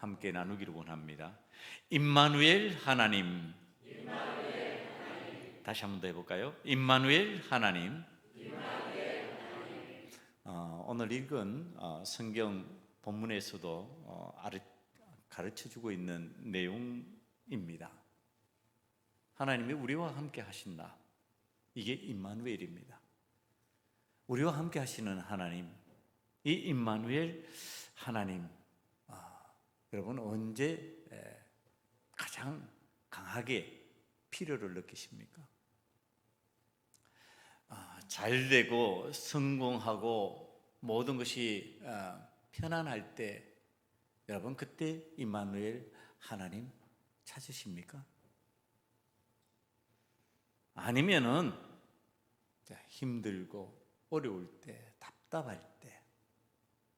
함께 나누기를 원합니다. 임마누엘 하나님. 다시 한 번 더 해볼까요? 임마누엘 하나님. 오늘 읽은 성경 본문에서도 가르쳐주고 있는 내용입니다. 하나님이 우리와 함께 하신다. 이게 임마누엘입니다. 우리와 함께 하시는 하나님, 이 임마누엘 하나님, 여러분 언제 가장 강하게 필요를 느끼십니까? 잘되고 성공하고 모든 것이 편안할 때, 여러분 그때 임마누엘 하나님 찾으십니까? 아니면은 힘들고 어려울 때, 답답할 때,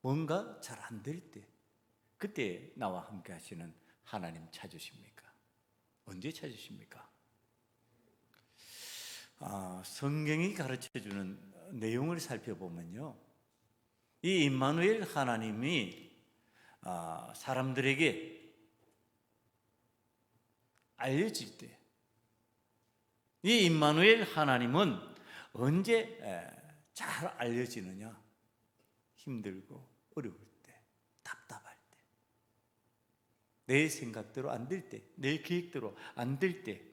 뭔가 잘 안 될 때, 그때 나와 함께 하시는 하나님 찾으십니까? 언제 찾으십니까? 성경이 가르쳐주는 내용을 살펴보면요, 이 임마누엘 하나님이 사람들에게 알려질 때, 이 임마누엘 하나님은 언제 잘 알려지느냐? 힘들고 어려울 때, 답답할 때, 내 생각대로 안 될 때, 내 계획대로 안 될 때,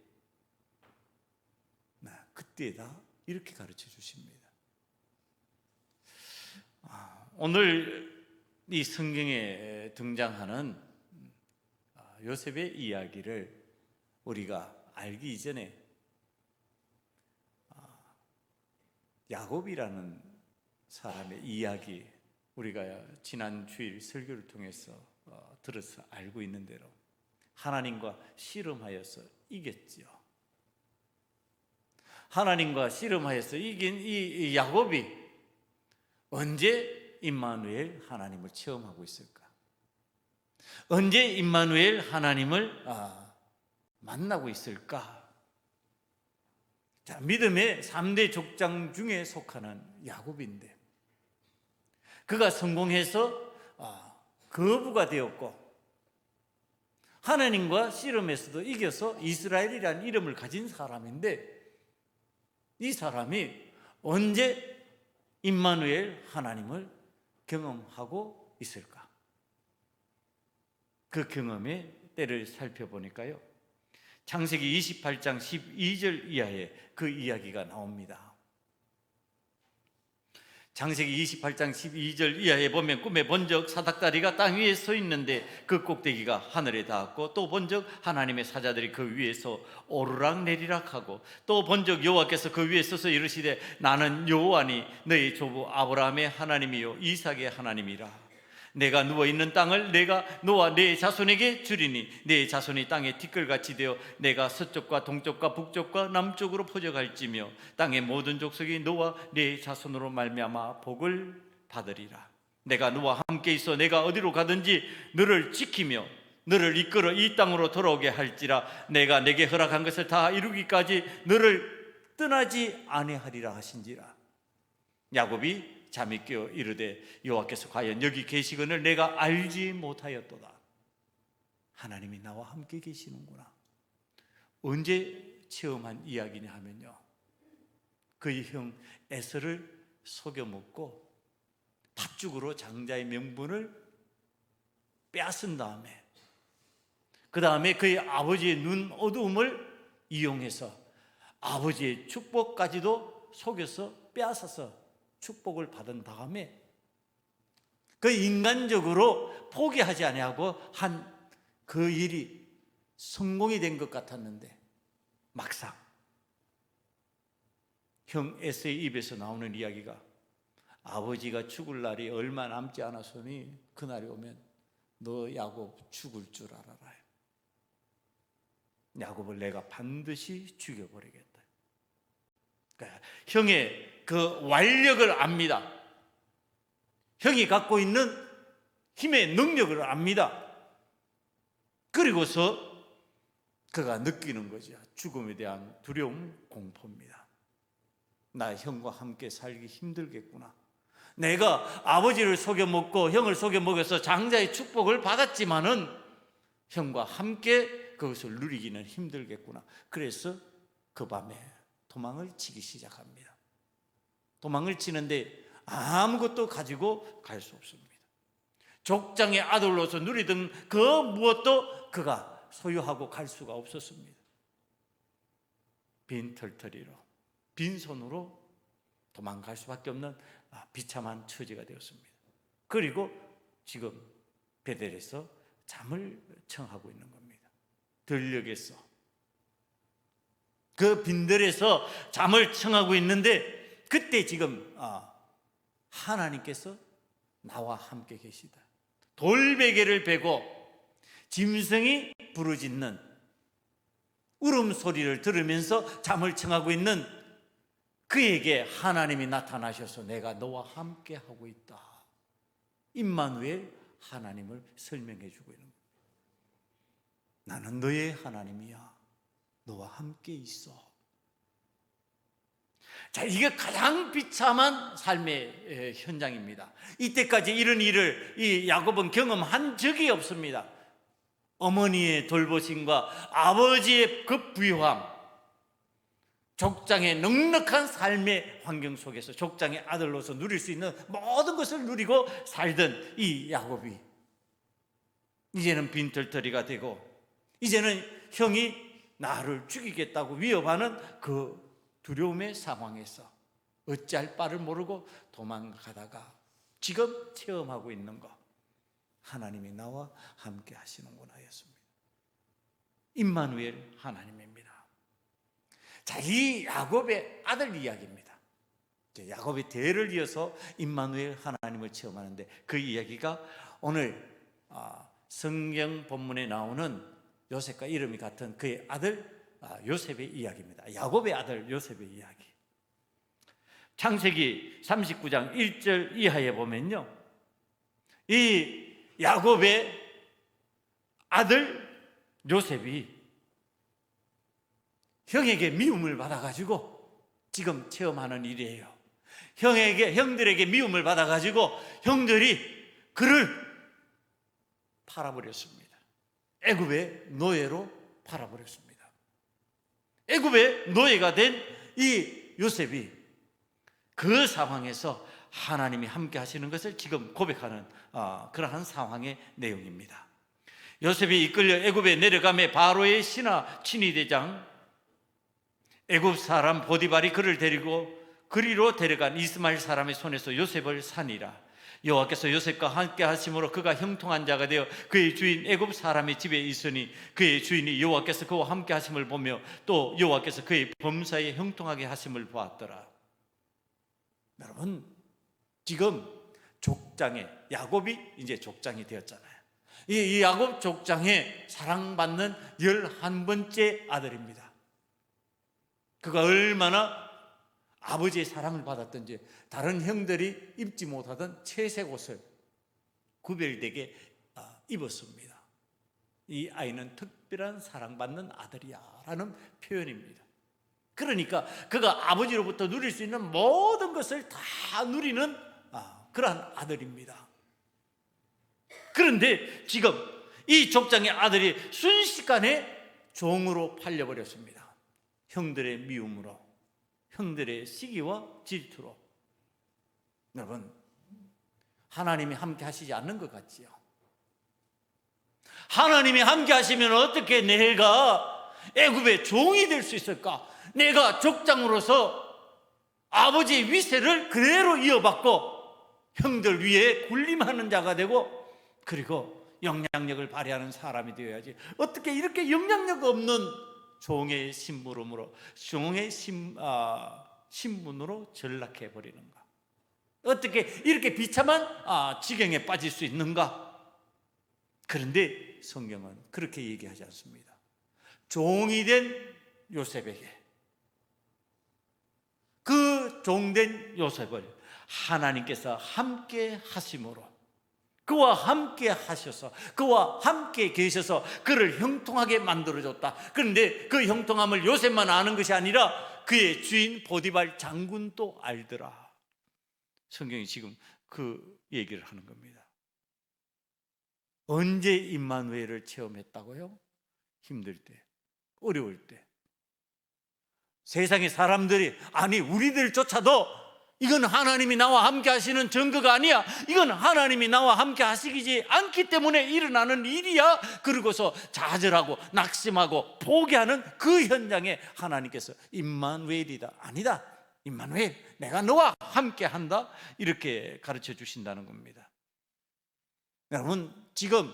그때다 이렇게 가르쳐 주십니다. 오늘 이 성경에 등장하는 요셉의 이야기를 우리가 알기 이전에 야곱이라는 사람의 이야기, 우리가 지난 주일 설교를 통해서 들어서 알고 있는 대로 하나님과 씨름하여서 이겼지요. 하나님과 씨름하여서 이긴 이 야곱이 언제 임마누엘 하나님을 체험하고 있을까? 언제 임마누엘 하나님을 만나고 있을까? 자, 믿음의 3대 족장 중에 속하는 야곱인데, 그가 성공해서 거부가 되었고 하나님과 씨름에서도 이겨서 이스라엘이라는 이름을 가진 사람인데, 이 사람이 언제 임마누엘 하나님을 경험하고 있을까? 그 경험의 때를 살펴보니까요, 창세기 28장 12절 이하에 그 이야기가 나옵니다. 창세기 28장 12절 이하에 보면, 꿈에 본적 사닥다리가 땅 위에 서 있는데 그 꼭대기가 하늘에 닿았고, 또 본적 하나님의 사자들이 그 위에서 오르락 내리락 하고, 또 본적 여호와께서 그 위에 서서 이르시되 나는 여호와니 너희 조부 아브라함의 하나님이요 이삭의 하나님이라. 내가 누워있는 땅을 내가 너와 내 자손에게 주리니 내 자손이 땅에 티끌같이 되어 내가 서쪽과 동쪽과 북쪽과 남쪽으로 퍼져갈지며 땅의 모든 족속이 너와 내 자손으로 말미암아 복을 받으리라. 내가 너와 함께 있어 내가 어디로 가든지 너를 지키며 너를 이끌어 이 땅으로 돌아오게 할지라. 내가 내게 허락한 것을 다 이루기까지 너를 떠나지 아니하리라 하신지라. 야곱이 잠이 깨어 이르되 여호와께서 과연 여기 계시거늘 내가 알지 못하였도다. 하나님이 나와 함께 계시는구나. 언제 체험한 이야기냐 하면요, 그의 형 에서를 속여먹고 팥죽으로 장자의 명분을 빼앗은 다음에, 그 다음에 그의 아버지의 눈 어두움을 이용해서 아버지의 축복까지도 속여서 빼앗아서 축복을 받은 다음에 그 인간적으로 포기하지 아니하고 한 그 일이 성공이 된 것 같았는데, 막상 형 에서의 입에서 나오는 이야기가 아버지가 죽을 날이 얼마 남지 않았으니 그날이 오면 너 야곱 죽을 줄 알아라. 야곱을 내가 반드시 죽여버리겠다. 그러니까 형의 그 완력을 압니다. 형이 갖고 있는 힘의 능력을 압니다. 그리고서 그가 느끼는 거죠. 죽음에 대한 두려움, 공포입니다. 나 형과 함께 살기 힘들겠구나. 내가 아버지를 속여먹고 형을 속여먹여서 장자의 축복을 받았지만은 형과 함께 그것을 누리기는 힘들겠구나. 그래서 그 밤에 도망을 치기 시작합니다. 도망을 치는데 아무것도 가지고 갈 수 없습니다. 족장의 아들로서 누리던 그 무엇도 그가 소유하고 갈 수가 없었습니다. 빈털터리로, 빈손으로 도망갈 수밖에 없는 비참한 처지가 되었습니다. 그리고 지금 베델에서 잠을 청하고 있는 겁니다. 들녘에서, 그 빈들에서 잠을 청하고 있는데, 그때 지금 하나님께서 나와 함께 계시다. 돌베개를 베고 짐승이 부르짖는 울음소리를 들으면서 잠을 청하고 있는 그에게 하나님이 나타나셔서 내가 너와 함께 하고 있다. 임마누엘, 하나님을 설명해 주고 있는 겁니다. 나는 너의 하나님이야. 너와 함께 있어. 자, 이게 가장 비참한 삶의 현장입니다. 이때까지 이런 일을 이 야곱은 경험한 적이 없습니다. 어머니의 돌보심과 아버지의 급부유함, 족장의 넉넉한 삶의 환경 속에서 족장의 아들로서 누릴 수 있는 모든 것을 누리고 살던 이 야곱이 이제는 빈털터리가 되고, 이제는 형이 나를 죽이겠다고 위협하는 그 두려움의 상황에서 어찌할 바를 모르고 도망가다가 지금 체험하고 있는 것, 하나님이 나와 함께 하시는구나 였습니다. 임마누엘, 하나님입니다. 자, 이 야곱의 아들 이야기입니다. 야곱의 대를 이어서 임마누엘, 하나님을 체험하는데, 그 이야기가 오늘 성경 본문에 나오는 요셉과 이름이 같은 그의 아들 요셉의 이야기입니다. 야곱의 아들 요셉의 이야기. 창세기 39장 1절 이하에 보면요, 이 야곱의 아들 요셉이 형에게 미움을 받아가지고 지금 체험하는 일이에요. 형들에게 미움을 받아가지고 형들이 그를 팔아버렸습니다. 애굽의 노예로 팔아버렸습니다. 애굽의 노예가 된 이 요셉이 그 상황에서 하나님이 함께 하시는 것을 지금 고백하는 그러한 상황의 내용입니다. 요셉이 이끌려 애굽에 내려가매 바로의 신하 친위대장 애굽 사람 보디발이 그를 데리고 그리로 데려간 이스마엘 사람의 손에서 요셉을 산이라. 여호와께서 요셉과 함께 하심으로 그가 형통한 자가 되어 그의 주인 애굽 사람의 집에 있으니 그의 주인이 여호와께서 그와 함께 하심을 보며 또 여호와께서 그의 범사에 형통하게 하심을 보았더라. 여러분, 지금 족장에 야곱이 이제 족장이 되었잖아요. 이 야곱 족장에 사랑받는 11번째 아들입니다. 그가 얼마나 아버지의 사랑을 받았던지 다른 형들이 입지 못하던 채색 옷을 구별되게 입었습니다. 이 아이는 특별한 사랑받는 아들이야 라는 표현입니다. 그러니까 그가 아버지로부터 누릴 수 있는 모든 것을 다 누리는 그러한 아들입니다. 그런데 지금 이 족장의 아들이 순식간에 종으로 팔려버렸습니다. 형들의 미움으로, 형들의 시기와 질투로. 여러분, 하나님이 함께 하시지 않는 것 같지요? 하나님이 함께 하시면 어떻게 내가 애굽의 종이 될 수 있을까? 내가 족장으로서 아버지의 위세를 그대로 이어받고 형들 위에 군림하는 자가 되고, 그리고 영향력을 발휘하는 사람이 되어야지. 어떻게 이렇게 영향력 없는 종의 심부름으로, 종의 신분으로 전락해 버리는가? 어떻게 이렇게 비참한 지경에 빠질 수 있는가? 그런데 성경은 그렇게 얘기하지 않습니다. 종이 된 요셉에게, 그 종된 요셉을 하나님께서 함께 하심으로, 그와 함께 하셔서, 그와 함께 계셔서 그를 형통하게 만들어줬다. 그런데 그 형통함을 요셉만 아는 것이 아니라 그의 주인 보디발 장군도 알더라. 성경이 지금 그 얘기를 하는 겁니다. 언제 임마누엘을 체험했다고요? 힘들 때, 어려울 때. 세상의 사람들이, 아니 우리들조차도 이건 하나님이 나와 함께 하시는 증거가 아니야, 이건 하나님이 나와 함께 하시지 않기 때문에 일어나는 일이야, 그러고서 좌절하고 낙심하고 포기하는 그 현장에 하나님께서 임마누엘이다, 아니다, 임마누엘, 내가 너와 함께 한다, 이렇게 가르쳐 주신다는 겁니다. 여러분, 지금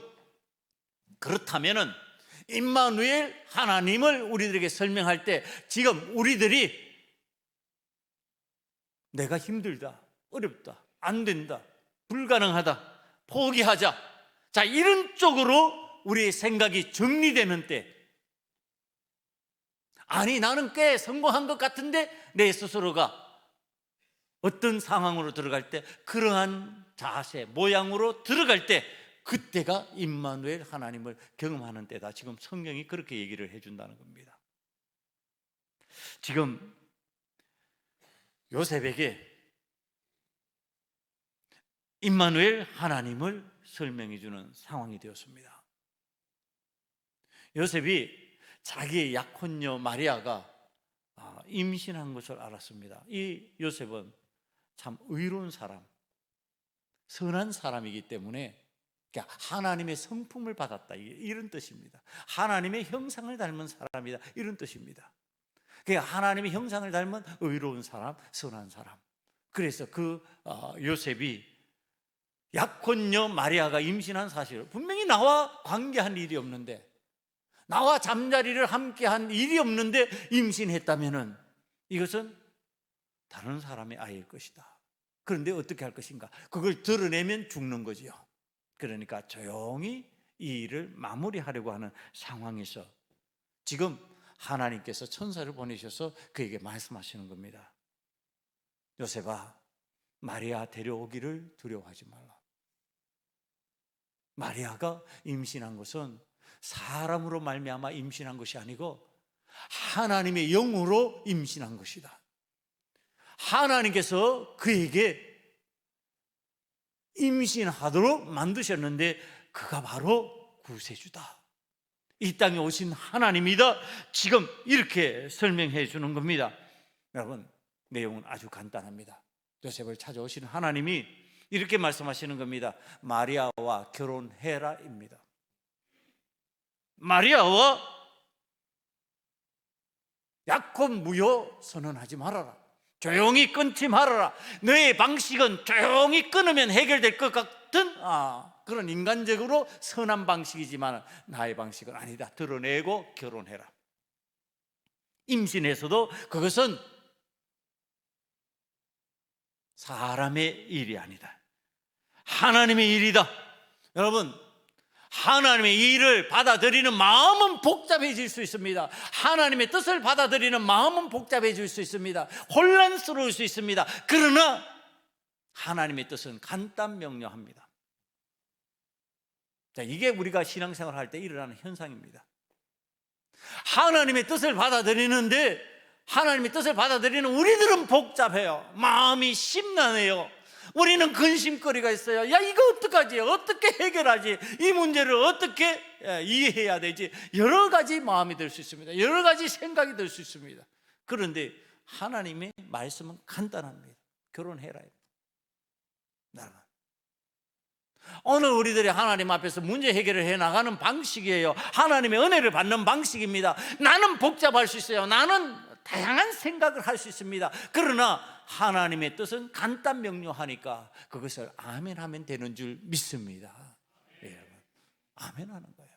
그렇다면은 임마누엘 하나님을 우리들에게 설명할 때 지금 우리들이 내가 힘들다, 어렵다, 안 된다, 불가능하다, 포기하자, 자, 이런 쪽으로 우리의 생각이 정리되는 때, 아니 나는 꽤 성공한 것 같은데, 내 스스로가 어떤 상황으로 들어갈 때, 그러한 자세, 모양으로 들어갈 때, 그때가 임마누엘 하나님을 경험하는 때다. 지금 성경이 그렇게 얘기를 해준다는 겁니다. 지금 요셉에게 임마누엘 하나님을 설명해 주는 상황이 되었습니다. 요셉이 자기의 약혼녀 마리아가 임신한 것을 알았습니다. 이 요셉은 참 의로운 사람, 선한 사람이기 때문에 하나님의 성품을 받았다, 이런 뜻입니다. 하나님의 형상을 닮은 사람이다, 이런 뜻입니다. 하나님의 형상을 닮은 의로운 사람, 선한 사람. 그래서 그 요셉이 약혼녀 마리아가 임신한 사실을, 분명히 나와 관계한 일이 없는데, 나와 잠자리를 함께한 일이 없는데 임신했다면은 이것은 다른 사람의 아이일 것이다. 그런데 어떻게 할 것인가? 그걸 드러내면 죽는 거지요. 그러니까 조용히 이 일을 마무리하려고 하는 상황에서 지금 하나님께서 천사를 보내셔서 그에게 말씀하시는 겁니다. 요셉아, 마리아 데려오기를 두려워하지 말라. 마리아가 임신한 것은 사람으로 말미암아 임신한 것이 아니고 하나님의 영으로 임신한 것이다. 하나님께서 그에게 임신하도록 만드셨는데 그가 바로 구세주다, 이 땅에 오신 하나님이다. 지금 이렇게 설명해 주는 겁니다. 여러분, 내용은 아주 간단합니다. 요셉을 찾아오신 하나님이 이렇게 말씀하시는 겁니다. 마리아와 결혼해라입니다. 마리아와 약혼 무효 선언하지 말아라. 조용히 끊지 말아라. 너의 방식은 조용히 끊으면 해결될 것 같은 그런 인간적으로 선한 방식이지만 나의 방식은 아니다. 드러내고 결혼해라. 임신에서도 그것은 사람의 일이 아니다, 하나님의 일이다. 여러분, 하나님의 일을 받아들이는 마음은 복잡해질 수 있습니다. 하나님의 뜻을 받아들이는 마음은 복잡해질 수 있습니다. 혼란스러울 수 있습니다. 그러나 하나님의 뜻은 간단명료합니다. 자, 이게 우리가 신앙생활을 할 때 일어나는 현상입니다. 하나님의 뜻을 받아들이는데, 하나님의 뜻을 받아들이는 우리들은 복잡해요. 마음이 심란해요. 우리는 근심거리가 있어요. 야, 이거 어떡하지? 어떻게 해결하지? 이 문제를 어떻게 이해해야 되지? 여러 가지 마음이 들 수 있습니다. 여러 가지 생각이 들 수 있습니다. 그런데 하나님의 말씀은 간단합니다. 결혼해라. 여러분, 오늘 우리들이 하나님 앞에서 문제 해결을 해나가는 방식이에요. 하나님의 은혜를 받는 방식입니다. 나는 복잡할 수 있어요. 나는 다양한 생각을 할 수 있습니다. 그러나 하나님의 뜻은 간단명료하니까 그것을 아멘하면 되는 줄 믿습니다. 여러분, 아멘하는 거예요.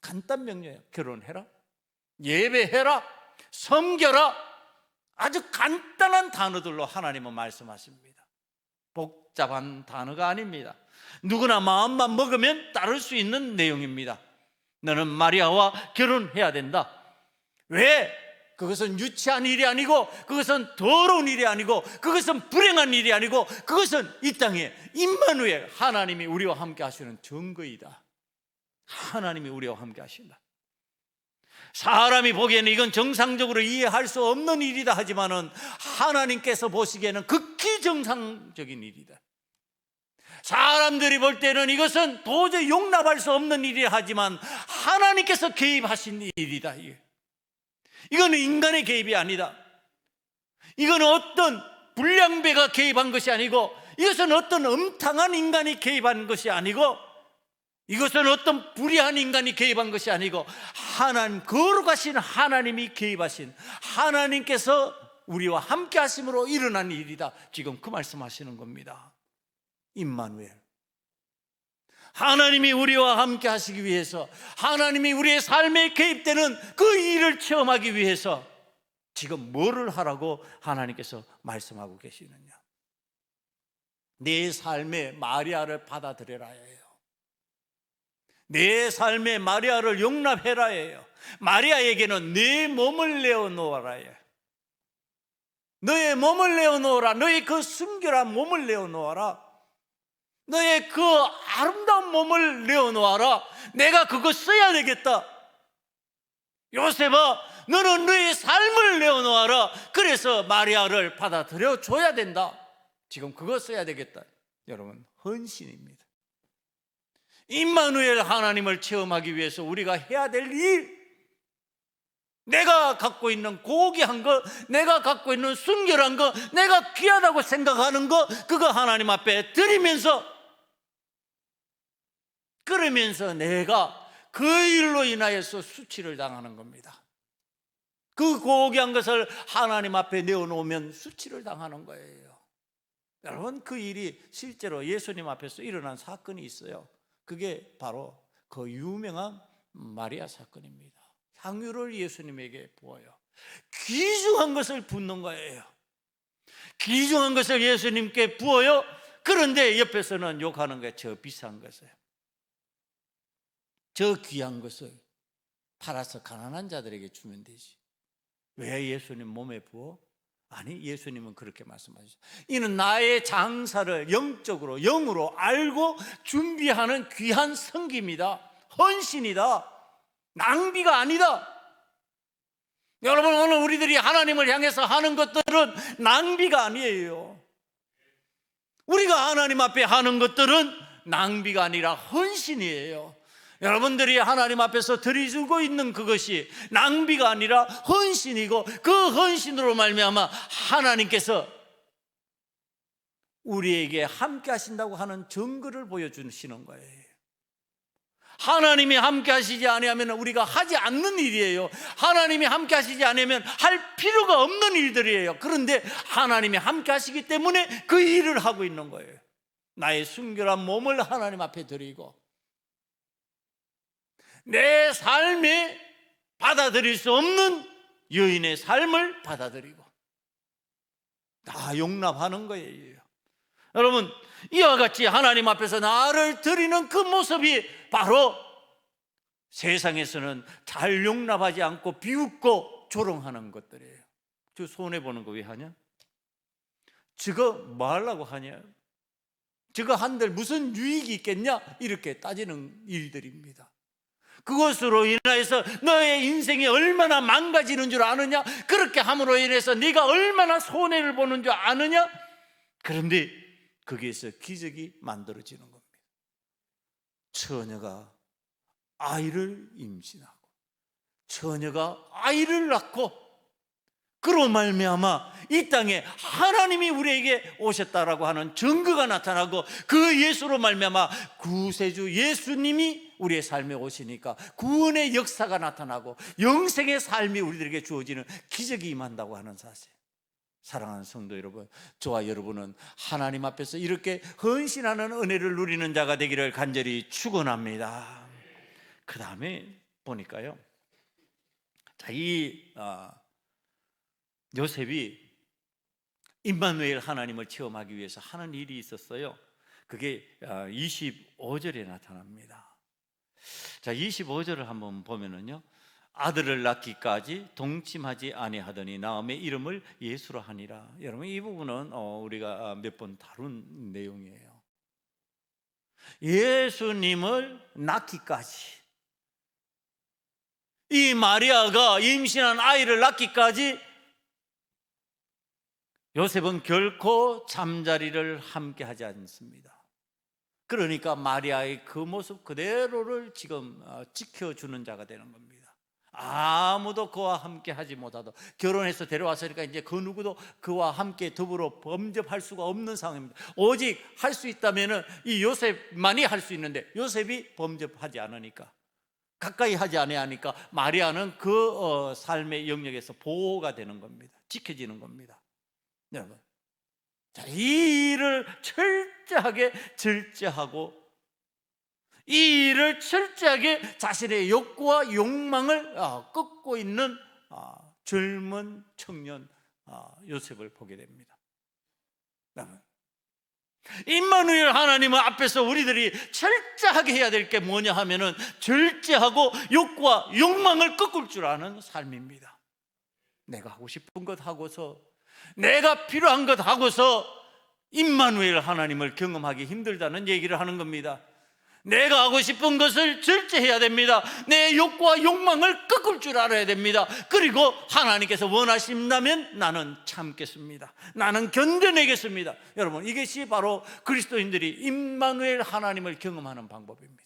간단명료해요. 결혼해라, 예배해라, 섬겨라, 아주 간단한 단어들로 하나님은 말씀하십니다. 복잡한 단어가 아닙니다. 누구나 마음만 먹으면 따를 수 있는 내용입니다. 너는 마리아와 결혼해야 된다. 왜? 그것은 유치한 일이 아니고, 그것은 더러운 일이 아니고, 그것은 불행한 일이 아니고, 그것은 이 땅에 임마누엘 하나님이 우리와 함께 하시는 증거이다. 하나님이 우리와 함께 하신다. 사람이 보기에는 이건 정상적으로 이해할 수 없는 일이다 하지만은 하나님께서 보시기에는 극히 정상적인 일이다. 사람들이 볼 때는 이것은 도저히 용납할 수 없는 일이라 하지만 하나님께서 개입하신 일이다. 이거는 인간의 개입이 아니다. 이거는 어떤 불량배가 개입한 것이 아니고, 이것은 어떤 음탕한 인간이 개입한 것이 아니고, 이것은 어떤 불의한 인간이 개입한 것이 아니고, 하나님, 거룩하신 하나님이 개입하신, 하나님께서 우리와 함께 하심으로 일어난 일이다. 지금 그 말씀하시는 겁니다. 임마누엘, 하나님이 우리와 함께 하시기 위해서, 하나님이 우리의 삶에 개입되는 그 일을 체험하기 위해서 지금 뭐를 하라고 하나님께서 말씀하고 계시느냐? 내 삶의 마리아를 받아들여라 해요. 내 삶의 마리아를 용납해라 해요. 마리아에게는 내 몸을 내어놓아라 해요. 너의 몸을 내어놓아라. 너의 그 순결한 몸을 내어놓아라. 너의 그 아름다운 몸을 내어놓아라. 내가 그거 써야 되겠다. 요셉아, 너는 너의 삶을 내어놓아라. 그래서 마리아를 받아들여 줘야 된다. 지금 그거 써야 되겠다. 여러분, 헌신입니다. 임마누엘 하나님을 체험하기 위해서 우리가 해야 될 일, 내가 갖고 있는 고귀한 것, 내가 갖고 있는 순결한 것, 내가 귀하다고 생각하는 것, 그거 하나님 앞에 드리면서, 그러면서 내가 그 일로 인하여서 수치를 당하는 겁니다. 그 고귀한 것을 하나님 앞에 내어놓으면 수치를 당하는 거예요. 여러분, 그 일이 실제로 예수님 앞에서 일어난 사건이 있어요. 그게 바로 그 유명한 마리아 사건입니다. 향유를 예수님에게 부어요. 귀중한 것을 붓는 거예요. 귀중한 것을 예수님께 부어요. 그런데 옆에서는 욕하는 거예요. 저 비싼 것을, 저 귀한 것을 팔아서 가난한 자들에게 주면 되지. 왜 예수님 몸에 부어? 아니, 예수님은 그렇게 말씀하셨어요. 이는 나의 장사를 영적으로, 영으로 알고 준비하는 귀한 성기입니다. 헌신이다. 낭비가 아니다. 여러분, 오늘 우리들이 하나님을 향해서 하는 것들은 낭비가 아니에요. 우리가 하나님 앞에 하는 것들은 낭비가 아니라 헌신이에요. 여러분들이 하나님 앞에서 드리고 있는 그것이 낭비가 아니라 헌신이고, 그 헌신으로 말미암아 하나님께서 우리에게 함께 하신다고 하는 증거를 보여주시는 거예요. 하나님이 함께 하시지 아니하면 우리가 하지 않는 일이에요. 하나님이 함께 하시지 않으면 할 필요가 없는 일들이에요. 그런데 하나님이 함께 하시기 때문에 그 일을 하고 있는 거예요. 나의 순결한 몸을 하나님 앞에 드리고, 내 삶에 받아들일 수 없는 여인의 삶을 받아들이고 다 용납하는 거예요. 여러분, 이와 같이 하나님 앞에서 나를 드리는 그 모습이 바로 세상에서는 잘 용납하지 않고 비웃고 조롱하는 것들이에요. 저 손해보는 거 왜 하냐? 저거 뭐 하려고 하냐? 저거 한들 무슨 유익이 있겠냐? 이렇게 따지는 일들입니다. 그것으로 인해서 너의 인생이 얼마나 망가지는 줄 아느냐? 그렇게 함으로 인해서 네가 얼마나 손해를 보는 줄 아느냐? 그런데 거기에서 기적이 만들어지는 겁니다. 처녀가 아이를 임신하고, 처녀가 아이를 낳고, 그로 말미암아 이 땅에 하나님이 우리에게 오셨다라고 하는 증거가 나타나고, 그 예수로 말미암아 구세주 예수님이 우리의 삶에 오시니까 구원의 역사가 나타나고 영생의 삶이 우리들에게 주어지는 기적이 임한다고 하는 사실. 사랑하는 성도 여러분, 저와 여러분은 하나님 앞에서 이렇게 헌신하는 은혜를 누리는 자가 되기를 간절히 축원합니다. 그 다음에 보니까요, 자, 이 요셉이 임마누엘 하나님을 체험하기 위해서 하는 일이 있었어요. 그게 25절에 나타납니다. 자, 25절을 한번 보면은요, 아들을 낳기까지 동침하지 아니하더니 나음의 이름을 예수라 하니라. 여러분, 이 부분은 우리가 몇 번 다룬 내용이에요. 예수님을 낳기까지, 이 마리아가 임신한 아이를 낳기까지 요셉은 결코 잠자리를 함께 하지 않습니다. 그러니까 마리아의 그 모습 그대로를 지금 지켜주는 자가 되는 겁니다. 아무도 그와 함께 하지 못하도, 결혼해서 데려왔으니까 이제 그 누구도 그와 함께 더불어 범접할 수가 없는 상황입니다. 오직 할 수 있다면은 이 요셉만이 할 수 있는데, 요셉이 범접하지 않으니까, 가까이 하지 않으니까 마리아는 그 삶의 영역에서 보호가 되는 겁니다. 지켜지는 겁니다. 여러분, 자, 이 일을 철저하게 절제하고, 이 일을 철저하게 자신의 욕구와 욕망을 꺾고 있는 젊은 청년 요셉을 보게 됩니다. 임마누엘 하나님은 앞에서 우리들이 철저하게 해야 될 게 뭐냐 하면은 절제하고 욕구와 욕망을 꺾을 줄 아는 삶입니다. 내가 하고 싶은 것 하고서, 내가 필요한 것 하고서 임마누엘 하나님을 경험하기 힘들다는 얘기를 하는 겁니다. 내가 하고 싶은 것을 절제해야 됩니다. 내 욕구와 욕망을 꺾을 줄 알아야 됩니다. 그리고 하나님께서 원하신다면 나는 참겠습니다. 나는 견뎌내겠습니다. 여러분, 이것이 바로 그리스도인들이 임마누엘 하나님을 경험하는 방법입니다.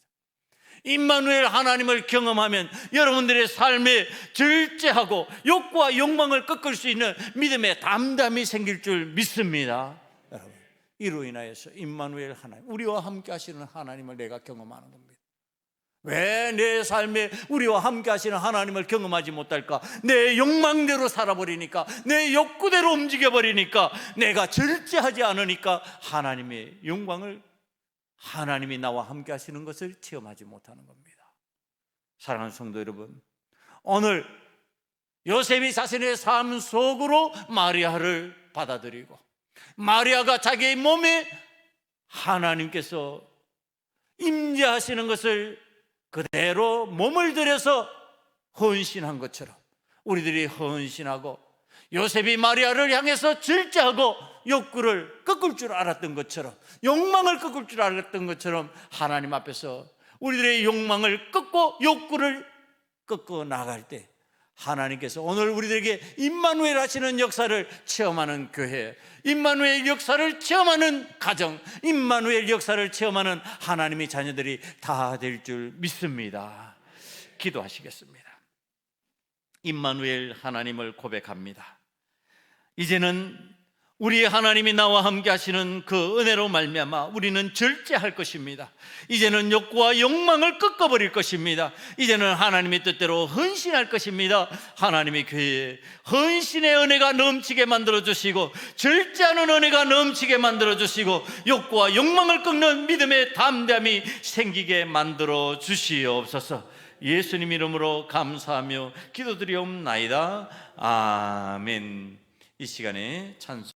임마누엘 하나님을 경험하면 여러분들의 삶에 절제하고 욕구와 욕망을 꺾을 수 있는 믿음의 담담이 생길 줄 믿습니다. 여러분, 이로 인하여서 임마누엘 하나님, 우리와 함께 하시는 하나님을 내가 경험하는 겁니다. 왜 내 삶에 우리와 함께 하시는 하나님을 경험하지 못할까? 내 욕망대로 살아버리니까, 내 욕구대로 움직여버리니까, 내가 절제하지 않으니까 하나님의 영광을, 하나님이 나와 함께 하시는 것을 체험하지 못하는 겁니다. 사랑하는 성도 여러분, 오늘 요셉이 자신의 삶 속으로 마리아를 받아들이고, 마리아가 자기의 몸에 하나님께서 임재하시는 것을 그대로 몸을 들여서 헌신한 것처럼 우리들이 헌신하고, 요셉이 마리아를 향해서 절제하고 욕구를 꺾을 줄 알았던 것처럼, 욕망을 꺾을 줄 알았던 것처럼 하나님 앞에서 우리들의 욕망을 꺾고 욕구를 꺾어 나갈 때 하나님께서 오늘 우리들에게 임마누엘 하시는 역사를 체험하는 교회, 임마누엘 역사를 체험하는 가정, 임마누엘 역사를 체험하는 하나님의 자녀들이 다 될 줄 믿습니다. 기도하시겠습니다. 임마누엘 하나님을 고백합니다. 이제는 우리 하나님이 나와 함께 하시는 그 은혜로 말미암아 우리는 절제할 것입니다. 이제는 욕구와 욕망을 꺾어버릴 것입니다. 이제는 하나님의 뜻대로 헌신할 것입니다. 하나님의 교회에 헌신의 은혜가 넘치게 만들어주시고, 절제하는 은혜가 넘치게 만들어주시고, 욕구와 욕망을 꺾는 믿음의 담담이 생기게 만들어 주시옵소서. 예수님 이름으로 감사하며 기도드리옵나이다. 아멘. 이 시간에 찬송